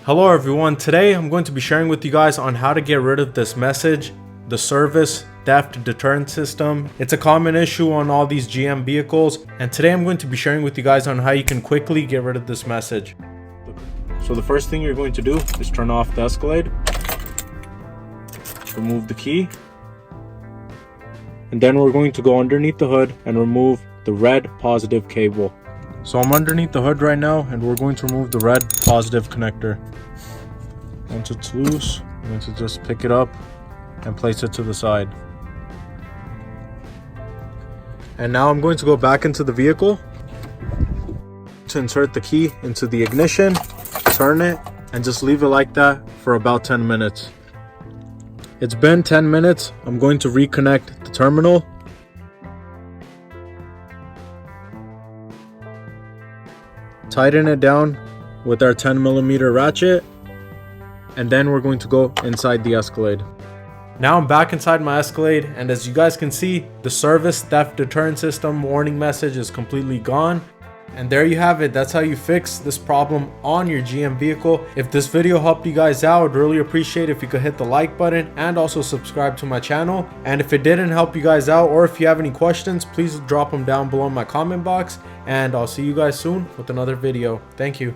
Hello everyone, today I'm going to be sharing with you guys on how to get rid of this message, the Service Theft Deterrent System. It's a common issue on all these GM vehicles, and today I'm going to be sharing with you guys on how you can quickly get rid of this message. So the first thing you're going to do is turn off the Escalade, remove the key, and then we're going to go underneath the hood and remove the red positive cable. So I'm underneath the hood right now, and we're going to remove the red positive connector. Once it's loose, I'm going to just pick it up and place it to the side. And now I'm going to go back into the vehicle to insert the key into the ignition, turn it, and just leave it like that for about 10 minutes. It's been 10 minutes. I'm going to reconnect the terminal. Tighten it down with our 10mm ratchet, and then we're going to go inside the Escalade. Now I'm back inside my Escalade, and as you guys can see, the Service Theft Deterrent System warning message is completely gone. And there you have it. That's how you fix this problem on your GM vehicle. If this video helped you guys out, I'd really appreciate if you could hit the like button and also subscribe to my channel. And if it didn't help you guys out, or if you have any questions, please drop them down below in my comment box. And I'll see you guys soon with another video. Thank you.